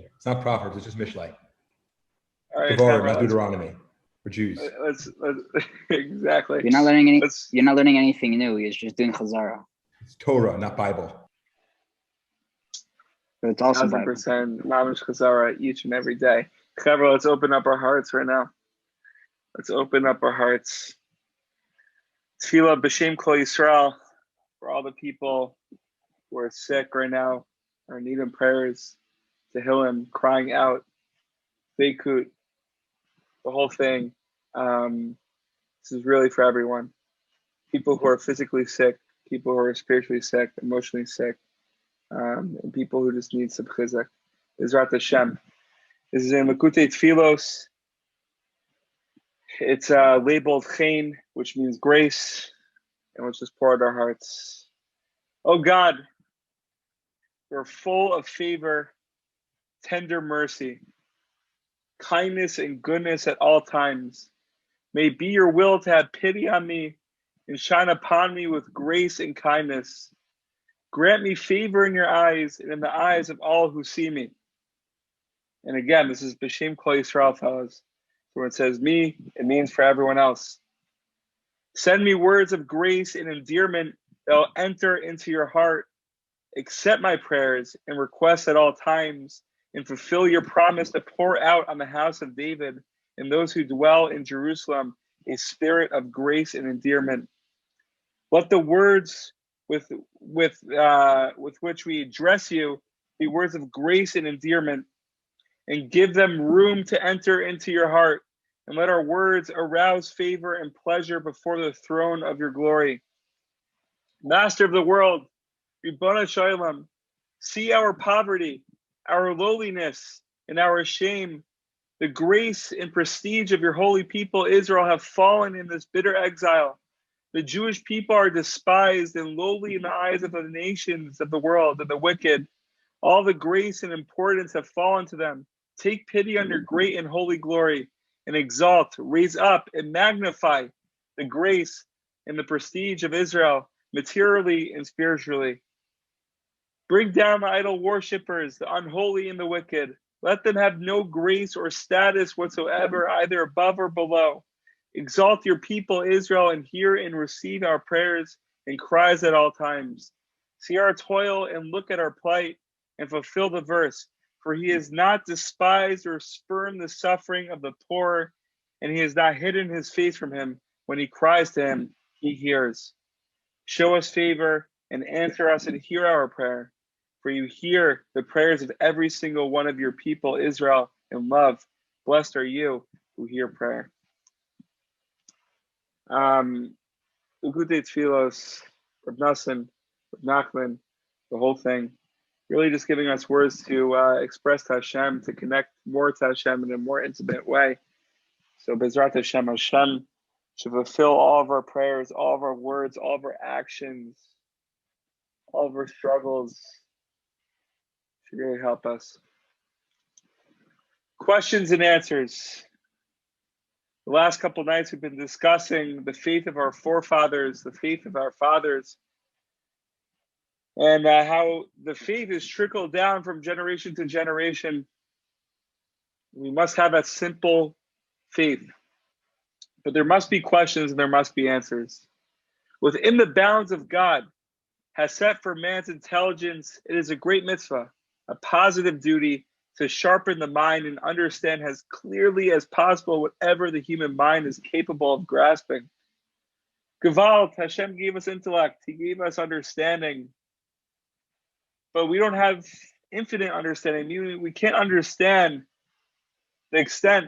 Mishlei. It's not Proverbs, it's just Mishlei. All right, Devarim, not Deuteronomy. For Jews. Let's exactly. You're not learning anything new. You're just doing Chazara. It's Torah, not Bible. But it's also 1000% Mamish Chazara each and every day. Chavra, let's open up our hearts right now. Let's open up our hearts. Tefillah b'shem Kol Yisrael for all the people who are sick right now, are needing prayers. Tehillim, crying out, Beikut, the whole thing. This is really for everyone. People who are physically sick, people who are spiritually sick, emotionally sick, and people who just need some chizuk. Bezrat Hashem. This is in Makutei Tfilos. It's labeled Chen, which means grace, and let's just pour out our hearts. Oh God, you're full of favor, tender mercy, kindness and goodness at all times. May it be your will to have pity on me and shine upon me with grace and kindness. Grant me favor in your eyes and in the eyes of all who see me. And again, this is B'Shem Kol Yisrael, fellas. When it says me, it means for everyone else. Send me words of grace and endearment that will enter into your heart. Accept my prayers and requests at all times, and fulfill your promise to pour out on the house of David and those who dwell in Jerusalem a spirit of grace and endearment. Let the words with which we address you be words of grace and endearment, and give them room to enter into your heart, and let our words arouse favor and pleasure before the throne of your glory. Master of the world, Ribbon Shalom, see our poverty, our lowliness, and our shame. The grace and prestige of your holy people Israel have fallen in this bitter exile. The Jewish people are despised and lowly in the eyes of the nations of the world and the wicked. All the grace and importance have fallen to them. Take pity on your great and holy glory, and exalt, raise up, and magnify the grace and the prestige of Israel, materially and spiritually. Bring down the idol worshippers, the unholy and the wicked. Let them have no grace or status whatsoever, either above or below. Exalt your people Israel, and hear and receive our prayers and cries at all times. See our toil and look at our plight, and fulfill the verse. For he has not despised or spurned the suffering of the poor, and he has not hidden his face from him. When he cries to him, he hears. Show us favor and answer us and hear our prayer. For you hear the prayers of every single one of your people, Israel, in love. Blessed are you who hear prayer. Ukute Tfilos, Reb Nassim, Reb Nachman, the whole thing. Really just giving us words to express to Hashem, to connect more to Hashem in a more intimate way. So Bezrat Hashem, Hashem should fulfill all of our prayers, all of our words, all of our actions, all of our struggles. Should really help us. Questions and answers. The last couple of nights we've been discussing the faith of our forefathers, the faith of our fathers, and how the faith is trickled down from generation to generation. We must have that simple faith. But there must be questions and there must be answers. Within the bounds of God has set for man's intelligence, it is a great mitzvah, a positive duty to sharpen the mind and understand as clearly as possible whatever the human mind is capable of grasping. Gewalt, Hashem gave us intellect, He gave us understanding. But we don't have infinite understanding. We can't understand the extent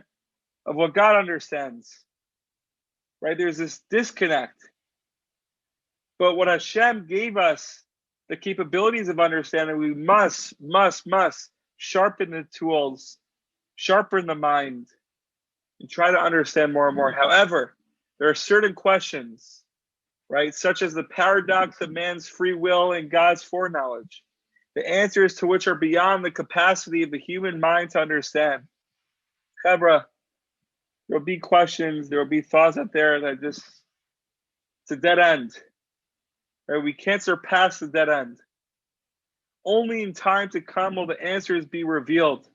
of what God understands. Right? There's this disconnect. But what Hashem gave us, the capabilities of understanding, we must sharpen the tools, sharpen the mind, and try to understand more and more. However, there are certain questions, right, such as the paradox of man's free will and God's foreknowledge, the answers to which are beyond the capacity of the human mind to understand. Chevra, there will be questions, there will be thoughts out there that just, it's a dead end. Right? We can't surpass the dead end. Only in time to come will the answers be revealed.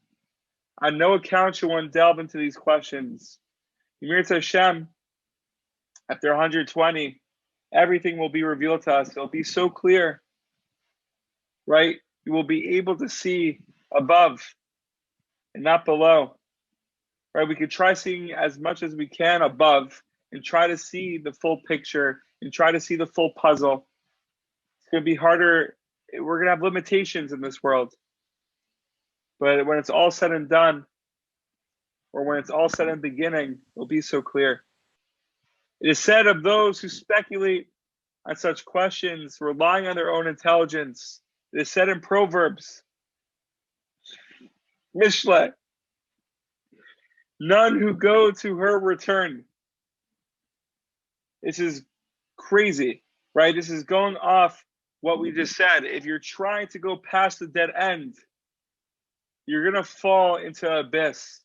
On no account should one delve into these questions. Yimir Hashem, after 120, everything will be revealed to us. It'll be so clear, right? You will be able to see above and not below, right? We could try seeing as much as we can above and try to see the full picture and try to see the full puzzle. It's going to be harder. We're going to have limitations in this world. But when it's all said and done, or when it's all said in the beginning, it'll be so clear. It is said of those who speculate on such questions, relying on their own intelligence. It is said in Proverbs, Mishle, none who go to her return. This is crazy, right? This is going off what we just said. If you're trying to go past the dead end, you're going to fall into an abyss.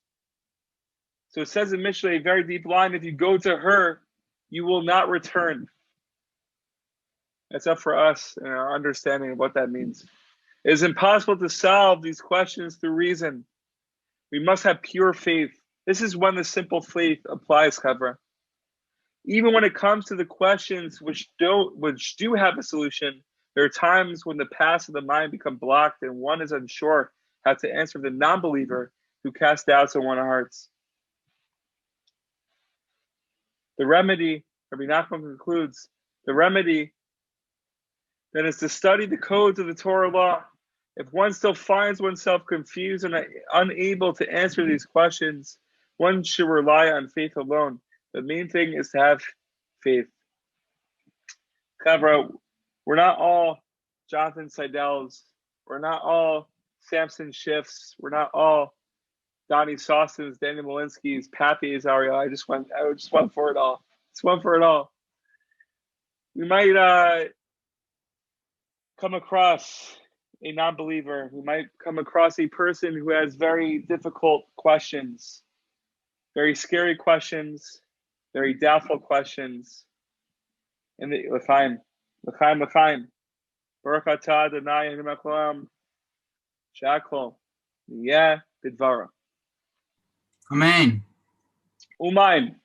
So it says in Mishle, a very deep line, if you go to her, you will not return. That's up for us and our understanding of what that means. It is impossible to solve these questions through reason. We must have pure faith. This is when the simple faith applies, Chavra. Even when it comes to the questions which do have a solution, there are times when the paths of the mind become blocked and one is unsure how to answer the non-believer who casts doubts in one's hearts. The remedy, Rabbi Nachman concludes, the remedy then is to study the codes of the Torah law. If one still finds oneself confused and unable to answer these questions, one should rely on faith alone. The main thing is to have faith. Chavra, we're not all Jonathan Seidels. We're not all Samson Schiffs. We're not all Donnie Sawsons, Daniel Malinsky's, Pappy Azariel. I just went for it all. Just went for it all. We might come across a non-believer. We might come across a person who has very difficult questions, very scary questions, very doubtful questions. And the L'chaim, Baruch atah Adonai Eloheinu melech Shakol, yeah, bidvara. Amen. Umain.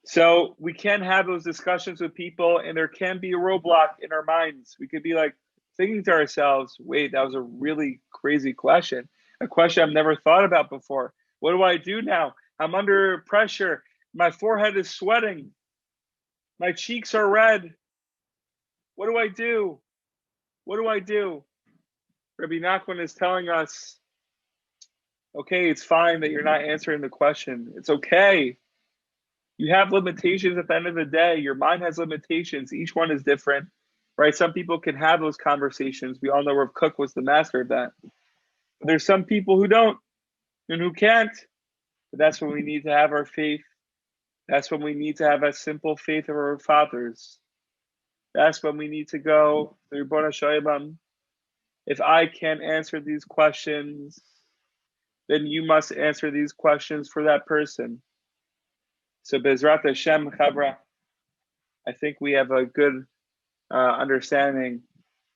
So we can have those discussions with people, and there can be a roadblock in our minds. We could be like thinking to ourselves, wait, that was a really crazy question, a question I've never thought about before. What do I do now? I'm under pressure. My forehead is sweating. My cheeks are red. What do I do? What do I do? Rabbi Nachman is telling us, okay, it's fine that you're not answering the question. It's okay. You have limitations at the end of the day. Your mind has limitations. Each one is different, right? Some people can have those conversations. We all know Rav Kook was the master of that. But there's some people who don't and who can't. But that's when we need to have our faith. That's when we need to have a simple faith of our fathers. That's when we need to go through Ribono Shel. If I can't answer these questions, then you must answer these questions for that person. So Bezrat Hashem, Chavra, I think we have a good understanding,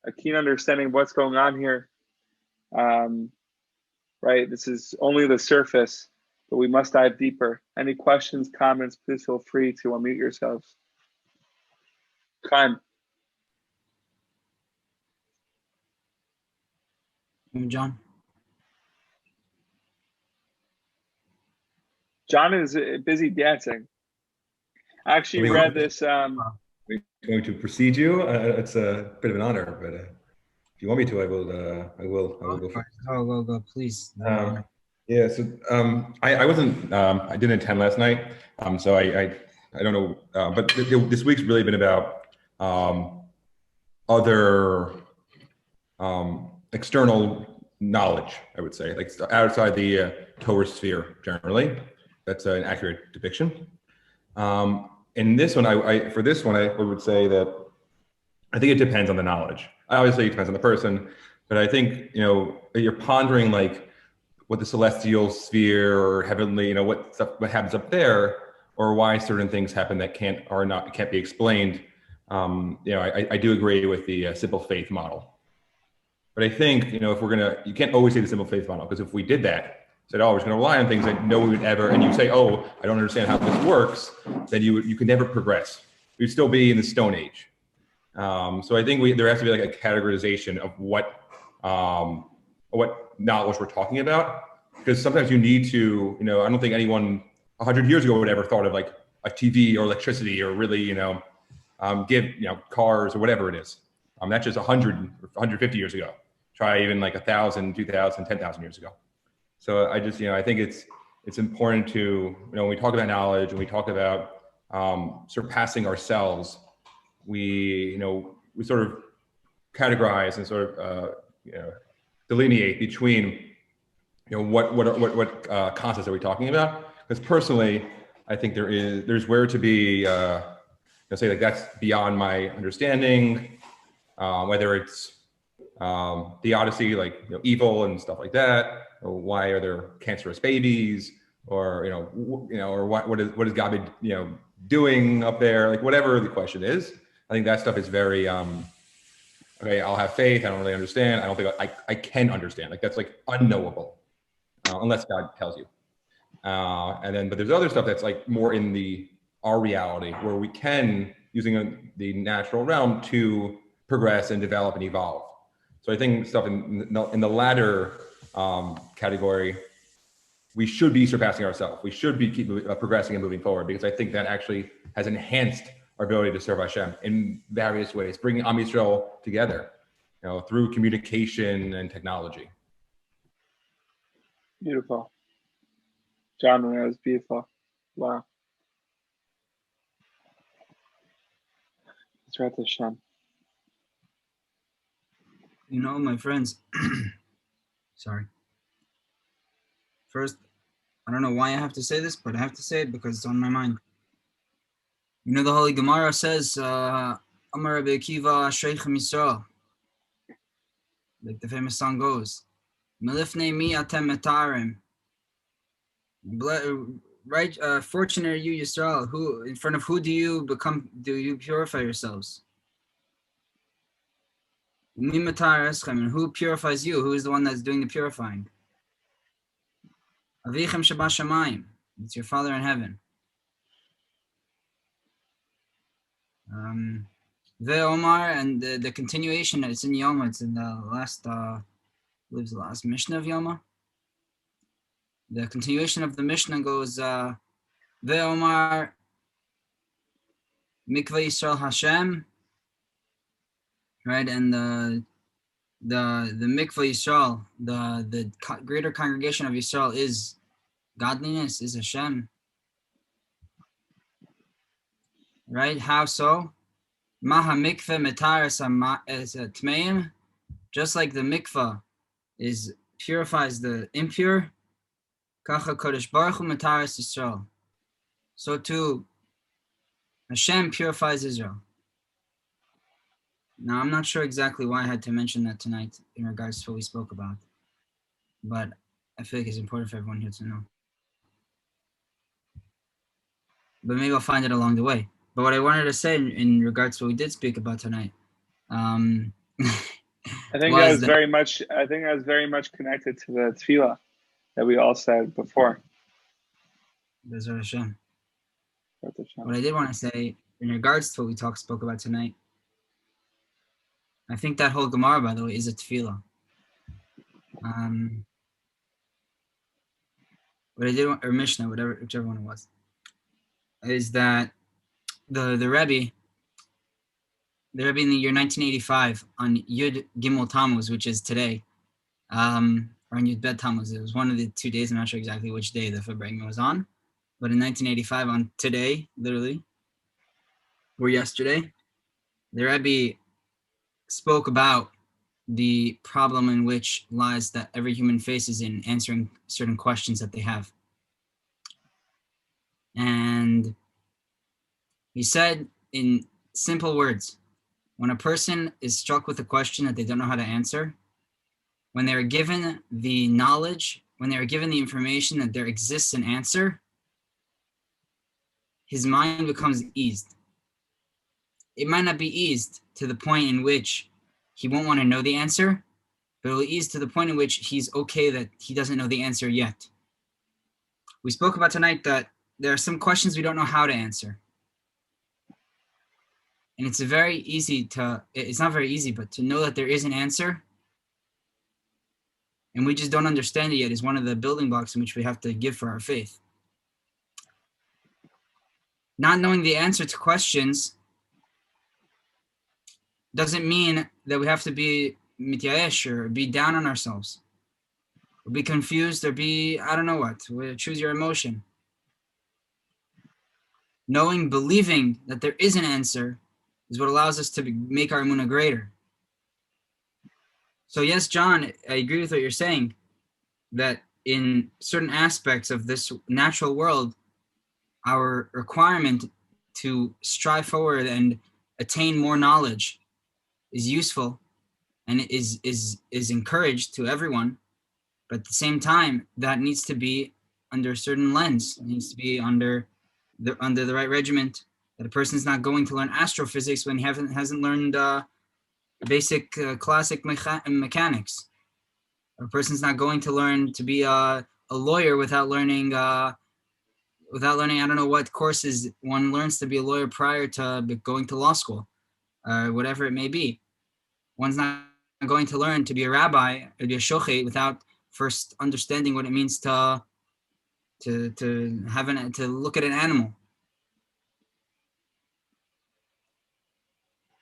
a keen understanding of what's going on here. Right, this is only the surface, but we must dive deeper. Any questions, comments, please feel free to unmute yourselves. Chaim. John. John is busy dancing. I actually read this. Going to precede you. It's a bit of an honor, but if you want me to, I will go for it. Go, please. Yeah. So I wasn't. I didn't attend last night. So I don't know. But this week's really been about other external knowledge. I would say, like outside the Torah sphere generally. That's an accurate depiction. In this one, I would say that I think it depends on the knowledge. Obviously, it depends on the person, but I think you're pondering like what the celestial sphere or heavenly, what happens up there, or why certain things happen that can't be explained. I do agree with the simple faith model, but I think if you can't always say the simple faith model, because if we did that, said, "Oh, we're just going to rely on things that no one would ever," and you say, "Oh, I don't understand how this works," then you could never progress. We'd still be in the Stone Age. So I think there has to be like a categorization of what knowledge we're talking about, because sometimes you need to, I don't think anyone 100 years ago would ever thought of like a TV or electricity or really, give, cars or whatever it is. That's just 100 or 150 years ago. Try even like 1,000, 2,000, 10,000 years ago. So I just, I think it's important to, when we talk about knowledge and we talk about surpassing ourselves, we sort of categorize and sort of, delineate between, what concepts are we talking about? Because personally, I think there's where to be, say like that's beyond my understanding, whether it's theodicy, like evil and stuff like that, or why are there cancerous babies, or or what is God doing up there, like whatever the question is. I think that stuff is very okay. I'll have faith. I don't really understand. I don't think I can understand. Like that's like unknowable unless God tells you. But there's other stuff that's like more in our reality where we can, using the natural realm, to progress and develop and evolve. So I think stuff in the latter category, we should be surpassing ourselves. We should be progressing and moving forward, because I think that actually has enhanced our ability to serve Hashem in various ways, bringing Am Yisrael together, through communication and technology. Beautiful. John, that was beautiful. Wow. That's right, Hashem. My friends, sorry. First, I don't know why I have to say this, but I have to say it because it's on my mind. The Holy Gemara says, Amar Rabbi Akiva Ashreichem Yisrael. Like the famous song goes, Melifnei mi atem metarim. Right, fortunate are you, Yisrael. Who, in front of who do you purify yourselves? Mi matar eschem, and who purifies you? Who is the one that's doing the purifying? Avichem sheba shamayim. It's your Father in heaven. Omar, and the continuation, it's in Yoma, it's in the last, the last Mishnah of Yoma. The continuation of the Mishnah goes, Omar, Mikveh Yisrael Hashem, right? And the Mikveh Yisrael, the greater congregation of Yisrael is godliness, is Hashem. Right? How so? Maha mikveh metaris tmeim, just like the mikveh purifies the impure. Kacha kodesh baruch hu metaris Yisrael. So too, Hashem purifies Israel. Now, I'm not sure exactly why I had to mention that tonight in regards to what we spoke about, but I feel like it's important for everyone here to know. But maybe I'll find it along the way. But what I wanted to say in regards to what we did speak about tonight, I think that was very much connected to the tefillah that we all said before. Bezrat Hashem. What I did want to say in regards to what we spoke about tonight, I think that whole Gemara, by the way, is a tefillah. What I did, or Mishnah, whichever one it was, is that the Rebbe in the year 1985 on Yud Gimel Tammuz, which is today, or on Yud Bet Tammuz, it was one of the 2 days. I'm not sure exactly which day the Farbrengen was on, but in 1985, on today, literally, or yesterday, the Rebbe spoke about the problem in which lies that every human faces in answering certain questions that they have. And he said in simple words, when a person is struck with a question that they don't know how to answer, when they're given the knowledge, when they're given the information that there exists an answer, his mind becomes eased. It might not be eased to the point in which he won't want to know the answer, but it'll ease to the point in which he's okay that he doesn't know the answer yet. we spoke about tonight that there are some questions we don't know how to answer. And it's it's not very easy, but to know that there is an answer and we just don't understand it yet is one of the building blocks in which we have to give for our faith. Not knowing the answer to questions doesn't mean that we have to be mityayesh or be down on ourselves, or be confused, or be, I don't know what, choose your emotion. Knowing, believing that there is an answer is what allows us to make our emunah greater. So yes, John, I agree with what you're saying, that in certain aspects of this natural world, our requirement to strive forward and attain more knowledge is useful and is encouraged to everyone. But at the same time, that needs to be under a certain lens. It needs to be under the right regiment. That a person's not going to learn astrophysics when he hasn't learned basic classic mechanics. A person's not going to learn to be a lawyer without learning I don't know what courses one learns to be a lawyer prior to going to law school, whatever it may be. One's not going to learn to be a rabbi or be a shochet without first understanding what it means to look at an animal.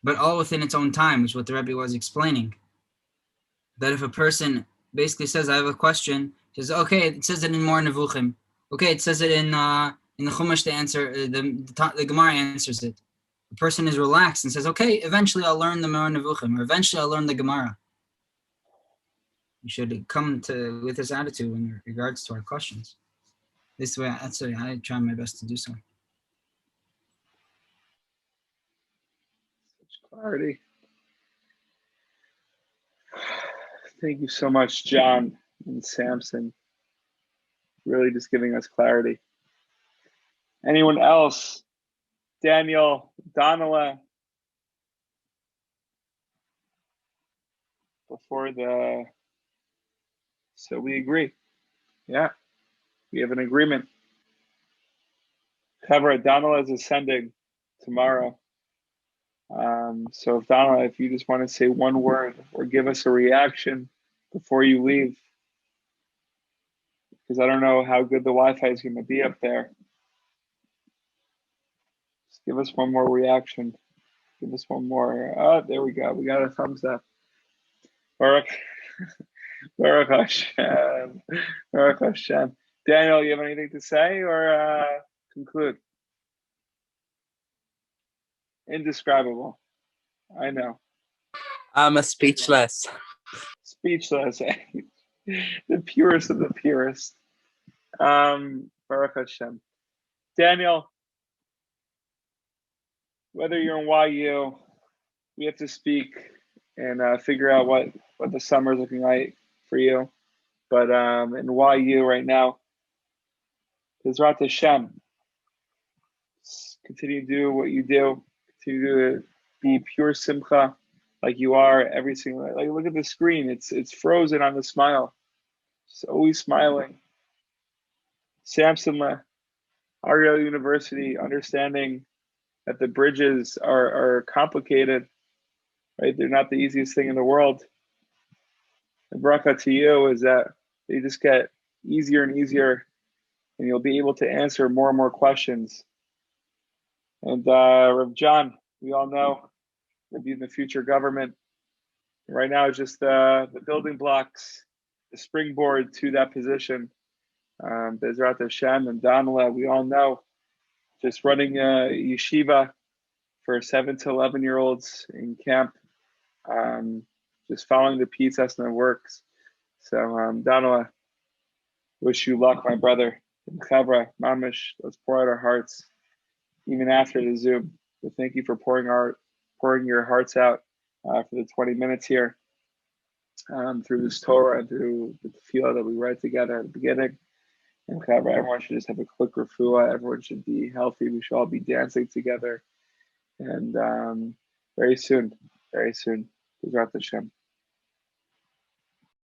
But all within its own time, which is what the Rebbe was explaining. That if a person basically says, I have a question, he says, okay, it says it in more Nevuchim. Okay, it says it in the Chumash, the answer, the Gemara answers it. The person is relaxed and says, okay, eventually I'll learn the More Nevuchim, or eventually I'll learn the Gemara. You should come with this attitude in regards to our questions. That's the way I try my best to do so. Such clarity. Thank you so much, John and Samson. Really just giving us clarity. Anyone else? Daniel, Donala, so we agree. Yeah, we have an agreement. Cover Donala is ascending tomorrow. So if Donala, if you just want to say one word or give us a reaction before you leave, because I don't know how good the Wi-Fi is going to be up there. Just give us one more reaction. Give us one more. Oh, there we go. We got a thumbs up. Baruch Hashem. Baruch Hashem. Daniel, you have anything to say or conclude? Indescribable. I know. I'm speechless. Speechless. The purest of the purest. Baruch Hashem. Daniel, whether you're in YU, we have to speak and figure out what the summer is looking like for you. But in YU right now, Bezrat Hashem, continue to do what you do. Continue to be pure simcha like you are every single day. Like, look at the screen. It's frozen on the smile. Just always smiling. Samson, Ariel University, understanding that the bridges are complicated, right? They're not the easiest thing in the world. The bracha to you is that they just get easier and easier, and you'll be able to answer more and more questions. And Rav John, we all know will be in the future government. Right now, it's just the building blocks, the springboard to that position. Bezrat Hashem and Donala, we all know, just running a yeshiva for 7 to 11-year-olds in camp, just following the pizzas and the works. So, Donala, wish you luck, my brother. And Chavra, Mamish, let's pour out our hearts, even after the Zoom. So thank you for pouring your hearts out for the 20 minutes here through this Torah and through the tefillah that we read together at the beginning. And everyone should just have a quick refuah. Everyone should be healthy. We should all be dancing together. And very soon, Bezrat Hashem.